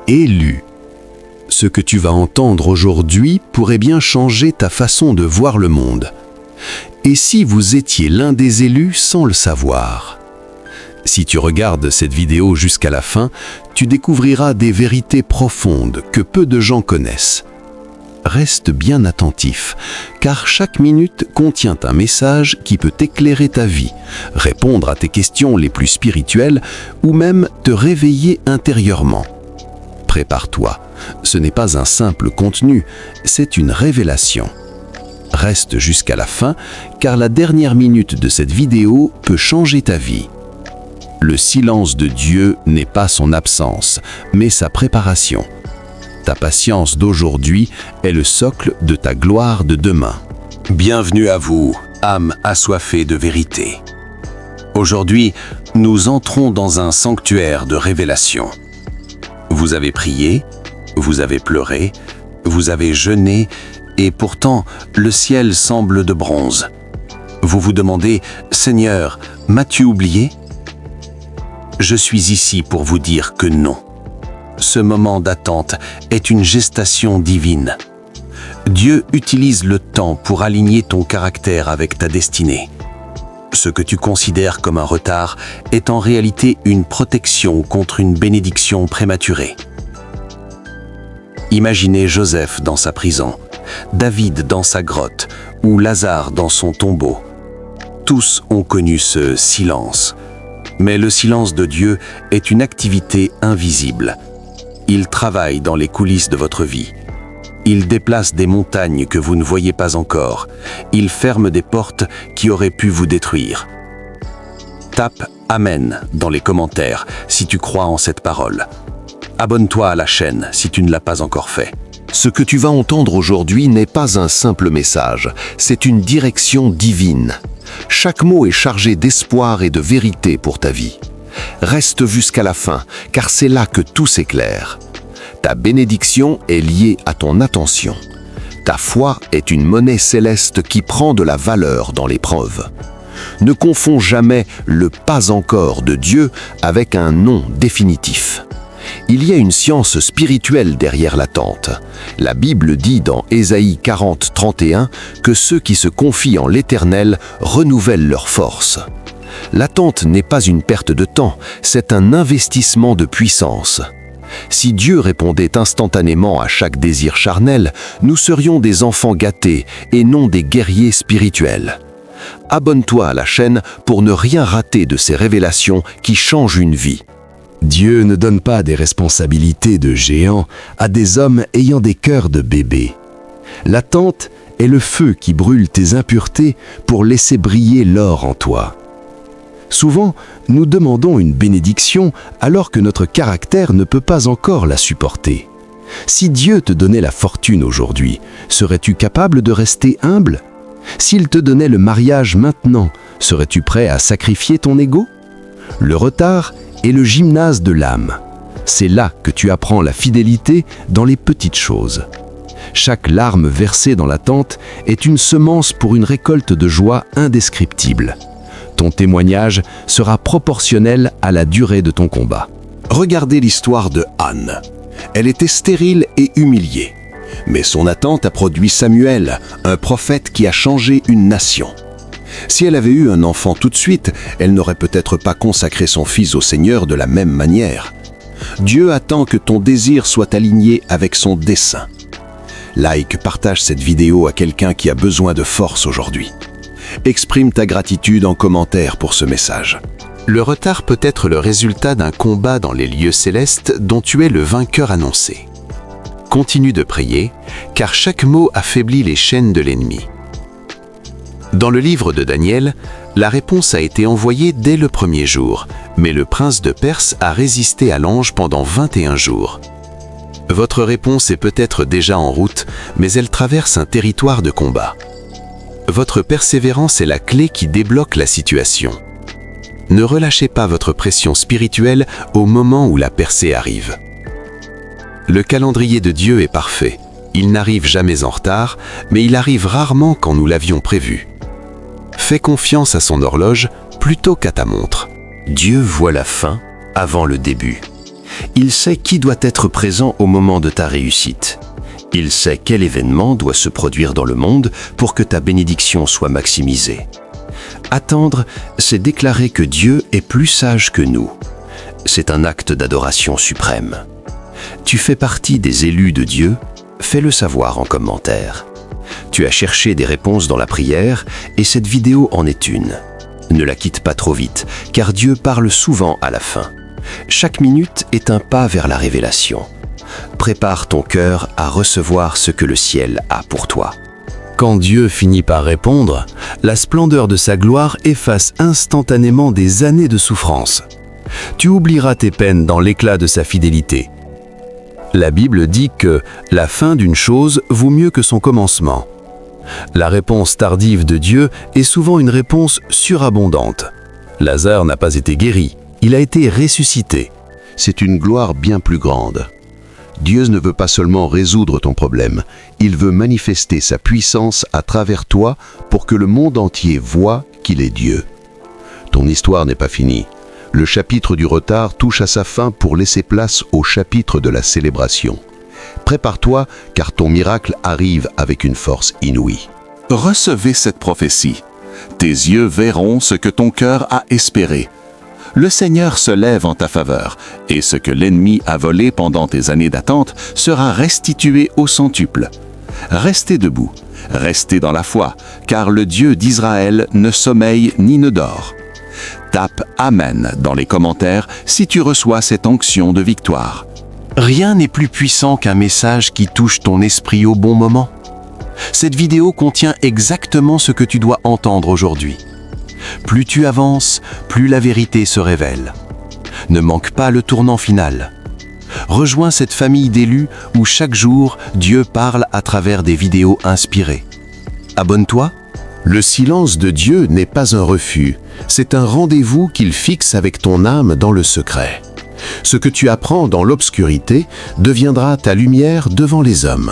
élu. Ce que tu vas entendre aujourd'hui pourrait bien changer ta façon de voir le monde. Et si vous étiez l'un des élus sans le savoir? Si tu regardes cette vidéo jusqu'à la fin, tu découvriras des vérités profondes que peu de gens connaissent. Reste bien attentif, car chaque minute contient un message qui peut éclairer ta vie, répondre à tes questions les plus spirituelles ou même te réveiller intérieurement. Prépare-toi, ce n'est pas un simple contenu, c'est une révélation. Reste jusqu'à la fin, car la dernière minute de cette vidéo peut changer ta vie. Le silence de Dieu n'est pas son absence, mais sa préparation. Ta patience d'aujourd'hui est le socle de ta gloire de demain. Bienvenue à vous, âme assoiffée de vérité. Aujourd'hui, nous entrons dans un sanctuaire de révélation. Vous avez prié, vous avez pleuré, vous avez jeûné, et pourtant, le ciel semble de bronze. Vous vous demandez, « Seigneur, m'as-tu oublié ?» Je suis ici pour vous dire que non. Ce moment d'attente est une gestation divine. Dieu utilise le temps pour aligner ton caractère avec ta destinée. Ce que tu considères comme un retard est en réalité une protection contre une bénédiction prématurée. Imaginez Joseph dans sa prison, David dans sa grotte ou Lazare dans son tombeau. Tous ont connu ce silence. Mais le silence de Dieu est une activité invisible. Il travaille dans les coulisses de votre vie. Il déplace des montagnes que vous ne voyez pas encore. Il ferme des portes qui auraient pu vous détruire. Tape « Amen » dans les commentaires si tu crois en cette parole. Abonne-toi à la chaîne si tu ne l'as pas encore fait. Ce que tu vas entendre aujourd'hui n'est pas un simple message, c'est une direction divine. Chaque mot est chargé d'espoir et de vérité pour ta vie. Reste jusqu'à la fin, car c'est là que tout s'éclaire. Ta bénédiction est liée à ton attention. Ta foi est une monnaie céleste qui prend de la valeur dans l'épreuve. Ne confonds jamais le « pas encore » de Dieu avec un non définitif. Il y a une science spirituelle derrière l'attente. La Bible dit dans Ésaïe 40, 31 que ceux qui se confient en l'Éternel renouvellent leur force. L'attente n'est pas une perte de temps, c'est un investissement de puissance. Si Dieu répondait instantanément à chaque désir charnel, nous serions des enfants gâtés et non des guerriers spirituels. Abonne-toi à la chaîne pour ne rien rater de ces révélations qui changent une vie. Dieu ne donne pas des responsabilités de géants à des hommes ayant des cœurs de bébés. L'attente est le feu qui brûle tes impuretés pour laisser briller l'or en toi. Souvent, nous demandons une bénédiction alors que notre caractère ne peut pas encore la supporter. Si Dieu te donnait la fortune aujourd'hui, serais-tu capable de rester humble? S'il te donnait le mariage maintenant, serais-tu prêt à sacrifier ton ego? Le retard est le gymnase de l'âme. C'est là que tu apprends la fidélité dans les petites choses. Chaque larme versée dans l'attente est une semence pour une récolte de joie indescriptible. Ton témoignage sera proportionnel à la durée de ton combat. Regardez l'histoire de Anne. Elle était stérile et humiliée. Mais son attente a produit Samuel, un prophète qui a changé une nation. Si elle avait eu un enfant tout de suite, elle n'aurait peut-être pas consacré son fils au Seigneur de la même manière. Dieu attend que ton désir soit aligné avec son dessein. Like, partage cette vidéo à quelqu'un qui a besoin de force aujourd'hui. Exprime ta gratitude en commentaire pour ce message. Le retard peut être le résultat d'un combat dans les lieux célestes dont tu es le vainqueur annoncé. Continue de prier, car chaque mot affaiblit les chaînes de l'ennemi. Dans le livre de Daniel, la réponse a été envoyée dès le premier jour, mais le prince de Perse a résisté à l'ange pendant 21 jours. Votre réponse est peut-être déjà en route, mais elle traverse un territoire de combat. Votre persévérance est la clé qui débloque la situation. Ne relâchez pas votre pression spirituelle au moment où la percée arrive. Le calendrier de Dieu est parfait. Il n'arrive jamais en retard, mais il arrive rarement quand nous l'avions prévu. Fais confiance à son horloge plutôt qu'à ta montre. Dieu voit la fin avant le début. Il sait qui doit être présent au moment de ta réussite. Il sait quel événement doit se produire dans le monde pour que ta bénédiction soit maximisée. Attendre, c'est déclarer que Dieu est plus sage que nous. C'est un acte d'adoration suprême. Tu fais partie des élus de Dieu, fais-le savoir en commentaire. Tu as cherché des réponses dans la prière et cette vidéo en est une. Ne la quitte pas trop vite, car Dieu parle souvent à la fin. Chaque minute est un pas vers la révélation. Prépare ton cœur à recevoir ce que le ciel a pour toi. Quand Dieu finit par répondre, la splendeur de sa gloire efface instantanément des années de souffrance. Tu oublieras tes peines dans l'éclat de sa fidélité. La Bible dit que la fin d'une chose vaut mieux que son commencement. La réponse tardive de Dieu est souvent une réponse surabondante. Lazare n'a pas été guéri, il a été ressuscité. C'est une gloire bien plus grande. Dieu ne veut pas seulement résoudre ton problème, il veut manifester sa puissance à travers toi pour que le monde entier voie qu'il est Dieu. Ton histoire n'est pas finie. Le chapitre du retard touche à sa fin pour laisser place au chapitre de la célébration. Prépare-toi, car ton miracle arrive avec une force inouïe. Recevez cette prophétie. Tes yeux verront ce que ton cœur a espéré. Le Seigneur se lève en ta faveur, et ce que l'ennemi a volé pendant tes années d'attente sera restitué au centuple. Restez debout, restez dans la foi, car le Dieu d'Israël ne sommeille ni ne dort. Tape « Amen » dans les commentaires si tu reçois cette onction de victoire. Rien n'est plus puissant qu'un message qui touche ton esprit au bon moment. Cette vidéo contient exactement ce que tu dois entendre aujourd'hui. Plus tu avances, plus la vérité se révèle. Ne manque pas le tournant final. Rejoins cette famille d'élus où chaque jour, Dieu parle à travers des vidéos inspirées. Abonne-toi. Le silence de Dieu n'est pas un refus, c'est un rendez-vous qu'il fixe avec ton âme dans le secret. Ce que tu apprends dans l'obscurité deviendra ta lumière devant les hommes.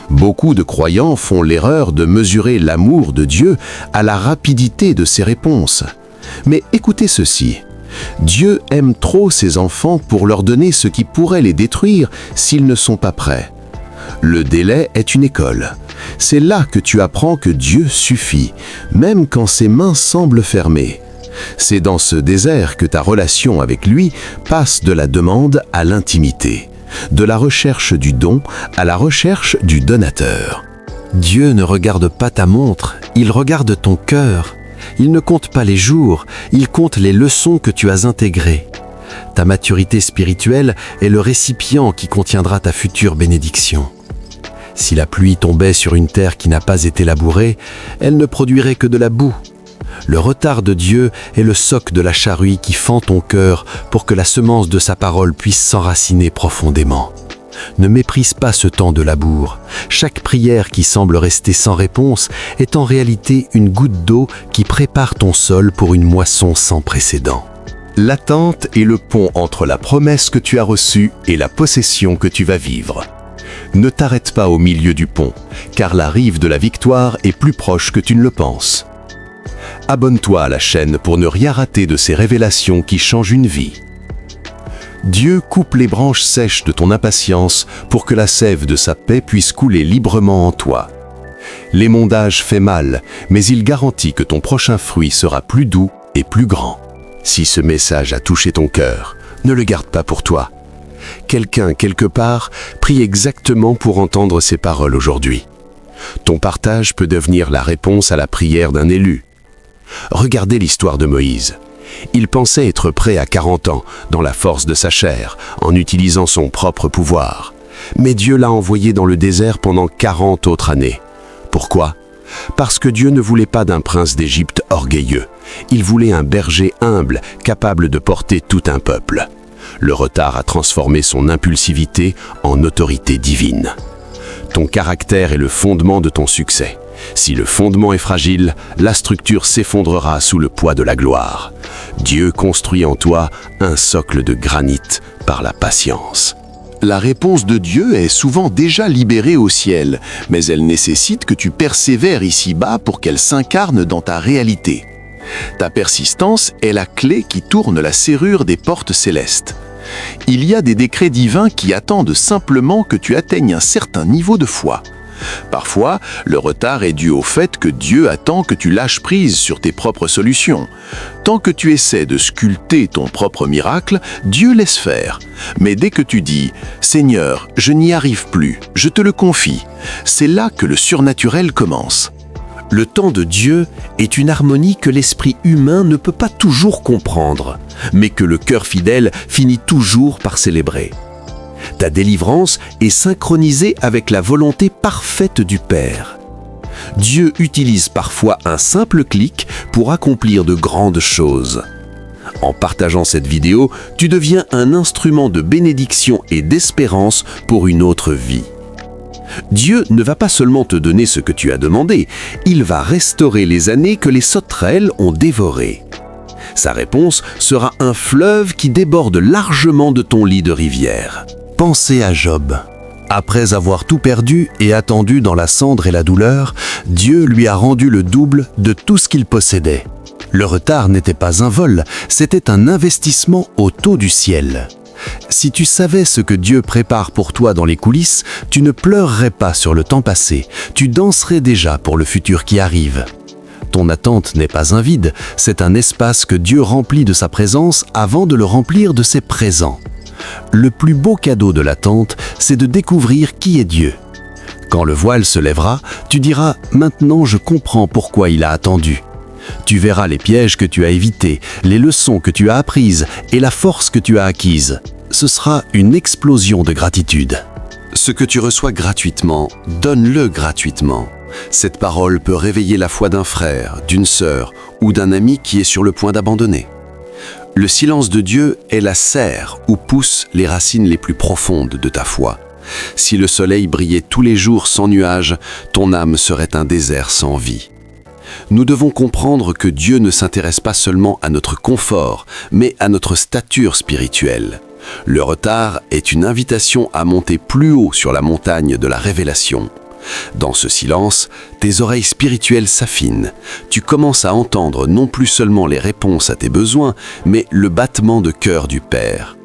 Beaucoup de croyants font l'erreur de mesurer l'amour de Dieu à la rapidité de ses réponses. Mais écoutez ceci, Dieu aime trop ses enfants pour leur donner ce qui pourrait les détruire s'ils ne sont pas prêts. Le délai est une école. C'est là que tu apprends que Dieu suffit, même quand ses mains semblent fermées. C'est dans ce désert que ta relation avec lui passe de la demande à l'intimité, de la recherche du don à la recherche du donateur. Dieu ne regarde pas ta montre, il regarde ton cœur. Il ne compte pas les jours, il compte les leçons que tu as intégrées. Ta maturité spirituelle est le récipient qui contiendra ta future bénédiction. Si la pluie tombait sur une terre qui n'a pas été labourée, elle ne produirait que de la boue. Le retard de Dieu est le soc de la charrue qui fend ton cœur pour que la semence de sa parole puisse s'enraciner profondément. Ne méprise pas ce temps de labour. Chaque prière qui semble rester sans réponse est en réalité une goutte d'eau qui prépare ton sol pour une moisson sans précédent. L'attente est le pont entre la promesse que tu as reçue et la possession que tu vas vivre. Ne t'arrête pas au milieu du pont, car la rive de la victoire est plus proche que tu ne le penses. Abonne-toi à la chaîne pour ne rien rater de ces révélations qui changent une vie. Dieu coupe les branches sèches de ton impatience pour que la sève de sa paix puisse couler librement en toi. L'émondage fait mal, mais il garantit que ton prochain fruit sera plus doux et plus grand. Si ce message a touché ton cœur, ne le garde pas pour toi. Quelqu'un, quelque part, prie exactement pour entendre ces paroles aujourd'hui. Ton partage peut devenir la réponse à la prière d'un élu. Regardez l'histoire de Moïse. Il pensait être prêt à 40 ans, dans la force de sa chair, en utilisant son propre pouvoir. Mais Dieu l'a envoyé dans le désert pendant 40 autres années. Pourquoi ? Parce que Dieu ne voulait pas d'un prince d'Égypte orgueilleux. Il voulait un berger humble, capable de porter tout un peuple. Le retard a transformé son impulsivité en autorité divine. Ton caractère est le fondement de ton succès. Si le fondement est fragile, la structure s'effondrera sous le poids de la gloire. Dieu construit en toi un socle de granit par la patience. La réponse de Dieu est souvent déjà libérée au ciel, mais elle nécessite que tu persévères ici-bas pour qu'elle s'incarne dans ta réalité. Ta persistance est la clé qui tourne la serrure des portes célestes. Il y a des décrets divins qui attendent simplement que tu atteignes un certain niveau de foi. Parfois, le retard est dû au fait que Dieu attend que tu lâches prise sur tes propres solutions. Tant que tu essaies de sculpter ton propre miracle, Dieu laisse faire. Mais dès que tu dis « Seigneur, je n'y arrive plus, je te le confie », c'est là que le surnaturel commence. Le temps de Dieu est une harmonie que l'esprit humain ne peut pas toujours comprendre, mais que le cœur fidèle finit toujours par célébrer. Ta délivrance est synchronisée avec la volonté parfaite du Père. Dieu utilise parfois un simple clic pour accomplir de grandes choses. En partageant cette vidéo, tu deviens un instrument de bénédiction et d'espérance pour une autre vie. Dieu ne va pas seulement te donner ce que tu as demandé, il va restaurer les années que les sauterelles ont dévorées. Sa réponse sera un fleuve qui déborde largement de ton lit de rivière. Pensez à Job. Après avoir tout perdu et attendu dans la cendre et la douleur, Dieu lui a rendu le double de tout ce qu'il possédait. Le retard n'était pas un vol, c'était un investissement au taux du ciel. Si tu savais ce que Dieu prépare pour toi dans les coulisses, tu ne pleurerais pas sur le temps passé, tu danserais déjà pour le futur qui arrive. Ton attente n'est pas un vide, c'est un espace que Dieu remplit de sa présence avant de le remplir de ses présents. Le plus beau cadeau de l'attente, c'est de découvrir qui est Dieu. Quand le voile se lèvera, tu diras « Maintenant je comprends pourquoi il a attendu ». Tu verras les pièges que tu as évités, les leçons que tu as apprises et la force que tu as acquise. Ce sera une explosion de gratitude. Ce que tu reçois gratuitement, donne-le gratuitement. Cette parole peut réveiller la foi d'un frère, d'une sœur ou d'un ami qui est sur le point d'abandonner. Le silence de Dieu est la serre où poussent les racines les plus profondes de ta foi. Si le soleil brillait tous les jours sans nuages, ton âme serait un désert sans vie. Nous devons comprendre que Dieu ne s'intéresse pas seulement à notre confort, mais à notre stature spirituelle. Le retard est une invitation à monter plus haut sur la montagne de la révélation. Dans ce silence, tes oreilles spirituelles s'affinent. Tu commences à entendre non plus seulement les réponses à tes besoins, mais le battement de cœur du Père.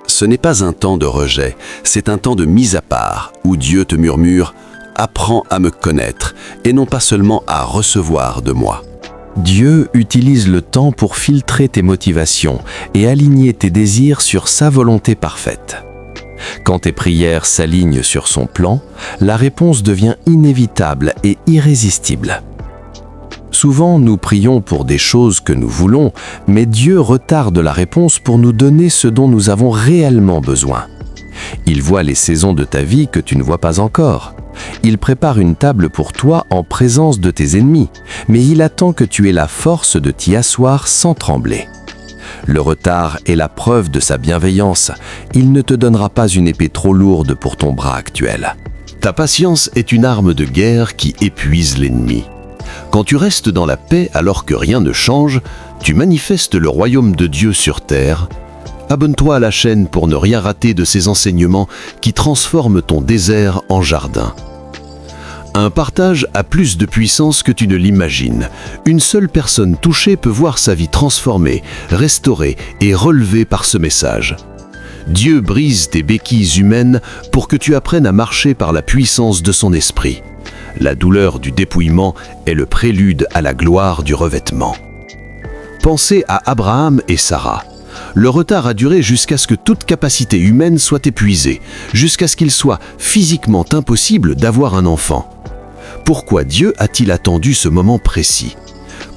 Ce n'est pas un temps de rejet, c'est un temps de mise à part, où Dieu te murmure « Apprends à me connaître » et non pas seulement à recevoir de moi. Dieu utilise le temps pour filtrer tes motivations et aligner tes désirs sur sa volonté parfaite. Quand tes prières s'alignent sur son plan, la réponse devient inévitable et irrésistible. Souvent, nous prions pour des choses que nous voulons, mais Dieu retarde la réponse pour nous donner ce dont nous avons réellement besoin. Il voit les saisons de ta vie que tu ne vois pas encore. Il prépare une table pour toi en présence de tes ennemis, mais il attend que tu aies la force de t'y asseoir sans trembler. Le retard est la preuve de sa bienveillance. Il ne te donnera pas une épée trop lourde pour ton bras actuel. Ta patience est une arme de guerre qui épuise l'ennemi. Quand tu restes dans la paix alors que rien ne change, tu manifestes le royaume de Dieu sur terre. Abonne-toi à la chaîne pour ne rien rater de ces enseignements qui transforment ton désert en jardin. Un partage a plus de puissance que tu ne l'imagines. Une seule personne touchée peut voir sa vie transformée, restaurée et relevée par ce message. Dieu brise tes béquilles humaines pour que tu apprennes à marcher par la puissance de son esprit. La douleur du dépouillement est le prélude à la gloire du revêtement. Pensez à Abraham et Sarah. Le retard a duré jusqu'à ce que toute capacité humaine soit épuisée, jusqu'à ce qu'il soit physiquement impossible d'avoir un enfant. Pourquoi Dieu a-t-il attendu ce moment précis?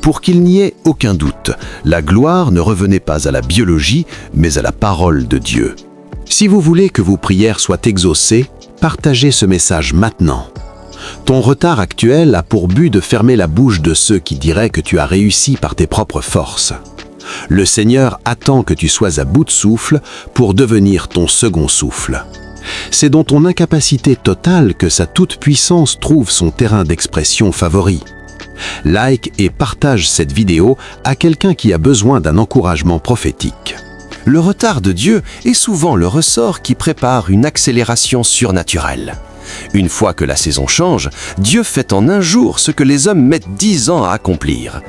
Pour qu'il n'y ait aucun doute, la gloire ne revenait pas à la biologie, mais à la parole de Dieu. Si vous voulez que vos prières soient exaucées, partagez ce message maintenant. Ton retard actuel a pour but de fermer la bouche de ceux qui diraient que tu as réussi par tes propres forces. Le Seigneur attend que tu sois à bout de souffle pour devenir ton second souffle. C'est dans ton incapacité totale que sa toute-puissance trouve son terrain d'expression favori. Like et partage cette vidéo à quelqu'un qui a besoin d'un encouragement prophétique. Le retard de Dieu est souvent le ressort qui prépare une accélération surnaturelle. Une fois que la saison change, Dieu fait en un jour ce que les hommes mettent 10 ans à accomplir.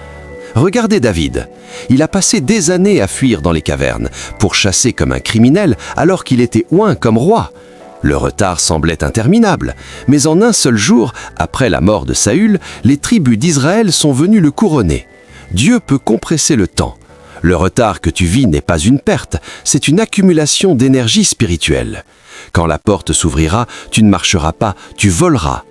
Regardez David. Il a passé des années à fuir dans les cavernes, pour chasser comme un criminel alors qu'il était oint comme roi. Le retard semblait interminable, mais en un seul jour, après la mort de Saül, les tribus d'Israël sont venues le couronner. Dieu peut compresser le temps. Le retard que tu vis n'est pas une perte, c'est une accumulation d'énergie spirituelle. Quand la porte s'ouvrira, tu ne marcheras pas, tu voleras.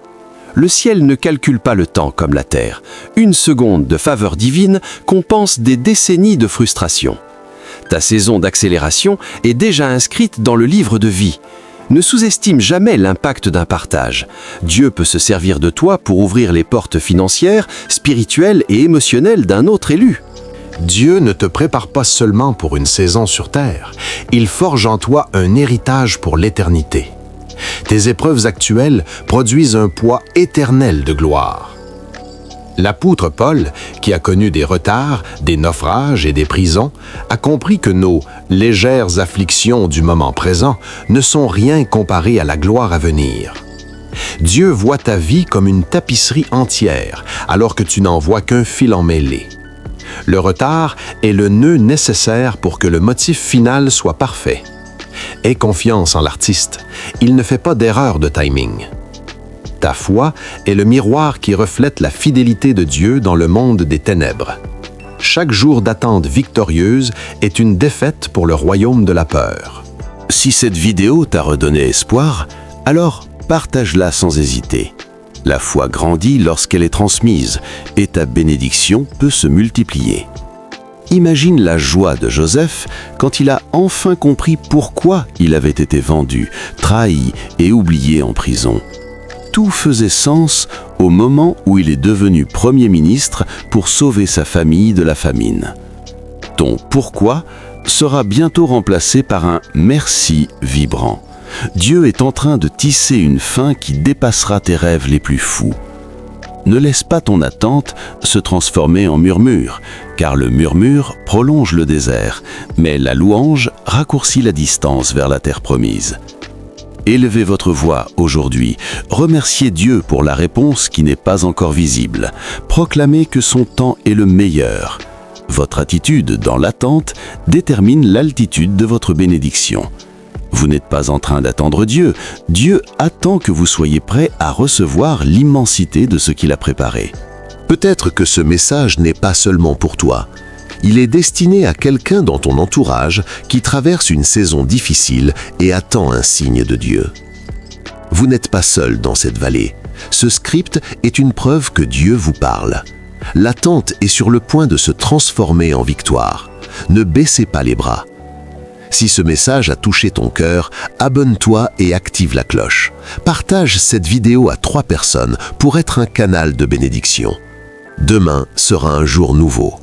Le ciel ne calcule pas le temps comme la terre. Une seconde de faveur divine compense des décennies de frustration. Ta saison d'accélération est déjà inscrite dans le livre de vie. Ne sous-estime jamais l'impact d'un partage. Dieu peut se servir de toi pour ouvrir les portes financières, spirituelles et émotionnelles d'un autre élu. Dieu ne te prépare pas seulement pour une saison sur terre, il forge en toi un héritage pour l'éternité. Tes épreuves actuelles produisent un poids éternel de gloire. L'apôtre Paul, qui a connu des retards, des naufrages et des prisons, a compris que nos légères afflictions du moment présent ne sont rien comparées à la gloire à venir. Dieu voit ta vie comme une tapisserie entière, alors que tu n'en vois qu'un fil emmêlé. Le retard est le nœud nécessaire pour que le motif final soit parfait. Aie confiance en l'artiste, il ne fait pas d'erreur de timing. Ta foi est le miroir qui reflète la fidélité de Dieu dans le monde des ténèbres. Chaque jour d'attente victorieuse est une défaite pour le royaume de la peur. Si cette vidéo t'a redonné espoir, alors partage-la sans hésiter. La foi grandit lorsqu'elle est transmise et ta bénédiction peut se multiplier. Imagine la joie de Joseph quand il a enfin compris pourquoi il avait été vendu, trahi et oublié en prison. Tout faisait sens au moment où il est devenu Premier ministre pour sauver sa famille de la famine. Ton pourquoi sera bientôt remplacé par un merci vibrant. Dieu est en train de tisser une fin qui dépassera tes rêves les plus fous. Ne laisse pas ton attente se transformer en murmure, car le murmure prolonge le désert, mais la louange raccourcit la distance vers la terre promise. Élevez votre voix aujourd'hui, remerciez Dieu pour la réponse qui n'est pas encore visible, proclamez que son temps est le meilleur. Votre attitude dans l'attente détermine l'altitude de votre bénédiction. Vous n'êtes pas en train d'attendre Dieu. Dieu attend que vous soyez prêts à recevoir l'immensité de ce qu'il a préparé. Peut-être que ce message n'est pas seulement pour toi. Il est destiné à quelqu'un dans ton entourage qui traverse une saison difficile et attend un signe de Dieu. Vous n'êtes pas seul dans cette vallée. Ce script est une preuve que Dieu vous parle. L'attente est sur le point de se transformer en victoire. Ne baissez pas les bras. Si ce message a touché ton cœur, abonne-toi et active la cloche. Partage cette vidéo à 3 personnes pour être un canal de bénédiction. Demain sera un jour nouveau.